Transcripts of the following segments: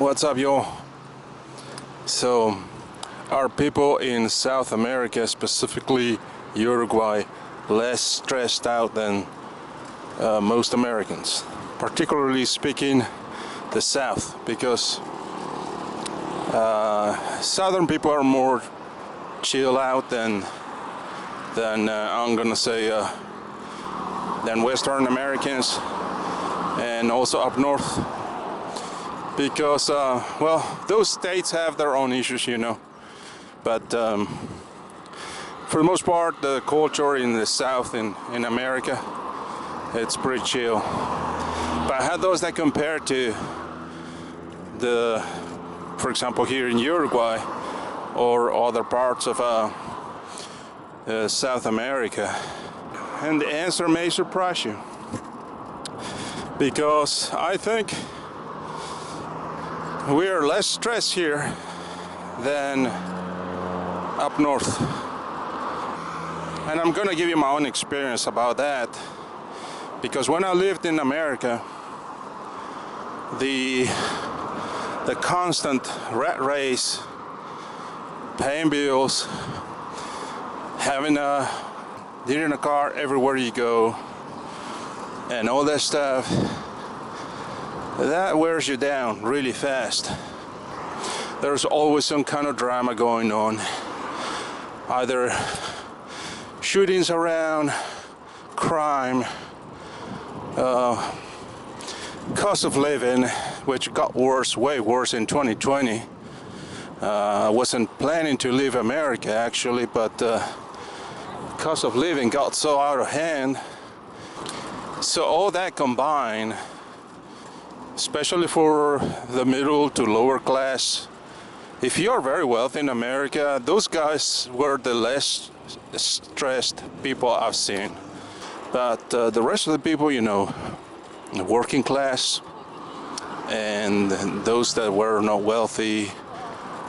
What's up, y'all? So, are people in South America, specifically Uruguay, less stressed out than most Americans? Particularly speaking, the South, because Southern people are more chill out than I'm gonna say than Western Americans, and also up north. Because, well, those states have their own issues, you know. But for the most part, the culture in the South in America, it's pretty chill. But how does that compare to for example, here in Uruguay or other parts of South America? And the answer may surprise you. Because I think we are less stressed here than up north. And I'm gonna give you my own experience about that, because when I lived in America, the constant rat race, paying bills, needing a car everywhere you go, and all that stuff, that wears you down really fast. There's always some kind of drama going on. Either shootings around, crime, cost of living, which got worse, way worse in 2020. I wasn't planning to leave America actually, but cost of living got so out of hand. So all that combined, especially for the middle to lower class, if you're very wealthy in America, those guys were the less stressed people I've seen. But the rest of the people, you know, the working class and those that were not wealthy,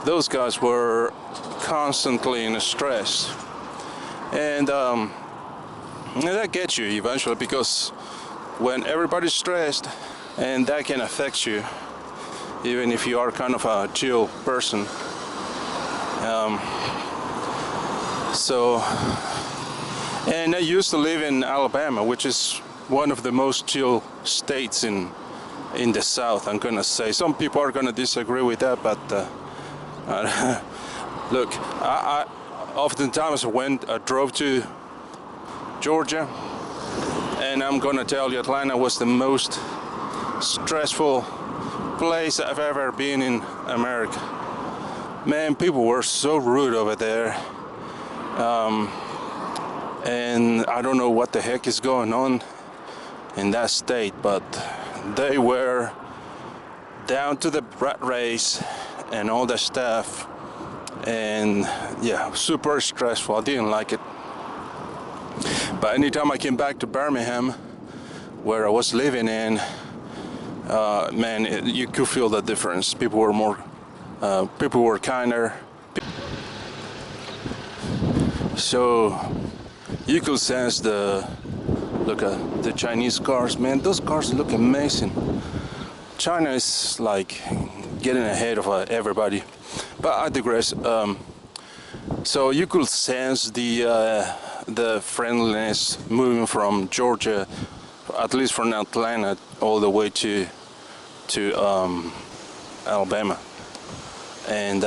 those guys were constantly in stress. And that gets you eventually, because when everybody's stressed, and that can affect you, even if you are kind of a chill person. And I used to live in Alabama, which is one of the most chill states in the South, I'm gonna say. Some people are gonna disagree with that, but look, I oftentimes drove to Georgia, and I'm gonna tell you, Atlanta was the most stressful place I've ever been in America. Man, people were so rude over there. And I don't know what the heck is going on in that state, but they were down to the rat race and all that stuff. And yeah, super stressful. I didn't like it. But anytime I came back to Birmingham, where I was living in, man, you could feel the difference. People were kinder. So you could sense the Chinese cars, man. Those cars look amazing. China is like getting ahead of everybody. But I digress. So you could sense the friendliness moving from Georgia, at least from Atlanta, all the way to Alabama, and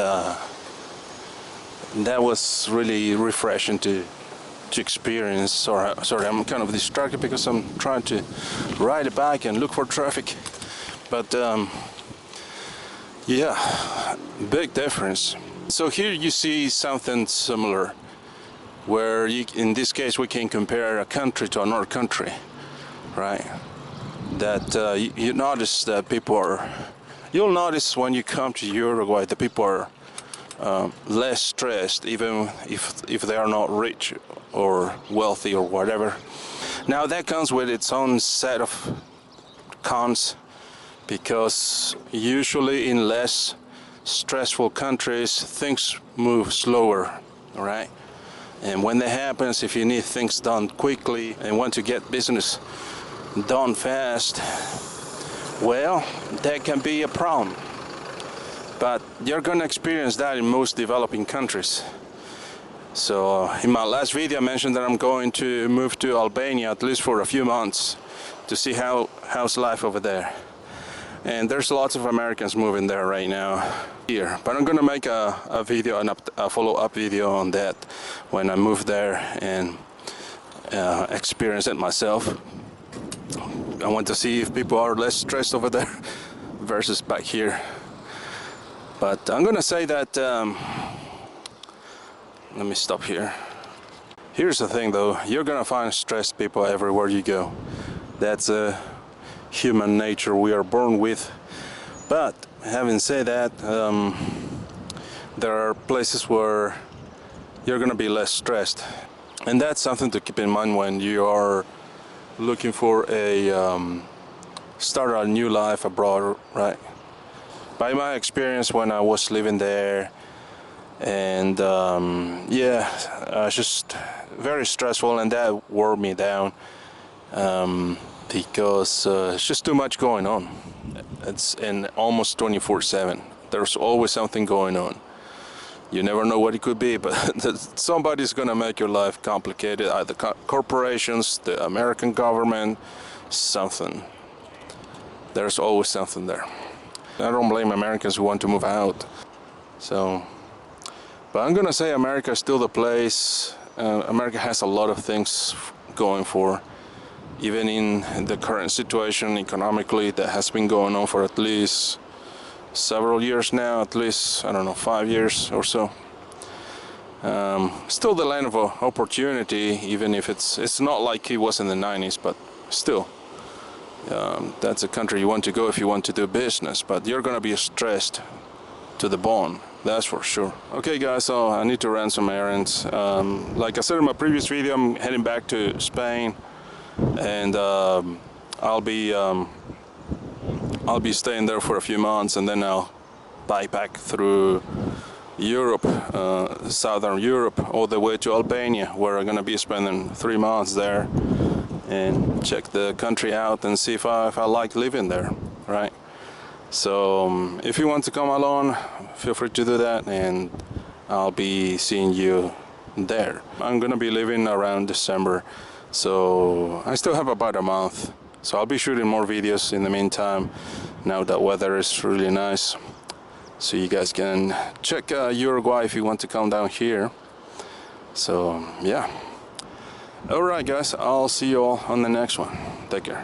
that was really refreshing to experience. Sorry, I'm kind of distracted because I'm trying to ride a bike and look for traffic. But yeah, big difference. So here you see something similar, where in this case we can compare a country to another country, right? That you notice that you'll notice when you come to Uruguay, the people are less stressed, even if they are not rich or wealthy or whatever. Now that comes with its own set of cons, because usually in less stressful countries things move slower, right? And when that happens, if you need things done quickly and want to get business done fast, well, that can be a problem. but you're gonna experience that in most developing countries. So in my last video I mentioned that I'm going to move to Albania at least for a few months to see how's life over there. And there's lots of Americans moving there right now here. But I'm gonna make a video, a follow-up video on that when I move there and experience it myself. I want to see if people are less stressed over there versus back here. But I'm gonna say that, let me stop here. Here's the thing though, you're gonna find stressed people everywhere you go. That's human nature we are born with. But having said that, there are places where you're gonna be less stressed. And that's something to keep in mind when you are looking for a start a new life abroad, right? By my experience when I was living there, and yeah, just very stressful, and that wore me down because it's just too much going on. It's in almost 24/7. There's always something going on. You never know what it could be, but somebody's gonna make your life complicated, either corporations, the American government, something. There's always something there. I don't blame Americans who want to move out. So, but I'm gonna say America is still the place. America has a lot of things going for, even in the current situation economically that has been going on for at least several years now, at least, I don't know, 5 years or so. Still the land of opportunity, even if it's not like it was in the 90s, but still. That's a country you want to go if you want to do business, but you're gonna be stressed to the bone, that's for sure. Okay guys, so I need to run some errands. Like I said in my previous video, I'm heading back to Spain, and I'll be staying there for a few months, and then I'll bike back through Europe, southern Europe, all the way to Albania, where I'm gonna be spending 3 months there and check the country out and see if I like living there, right? So if you want to come along, feel free to do that, and I'll be seeing you there. I'm gonna be leaving around December, so I still have about a month. So I'll be shooting more videos in the meantime, now that weather is really nice. So you guys can check Uruguay if you want to come down here. So yeah. Alright guys, I'll see you all on the next one. Take care.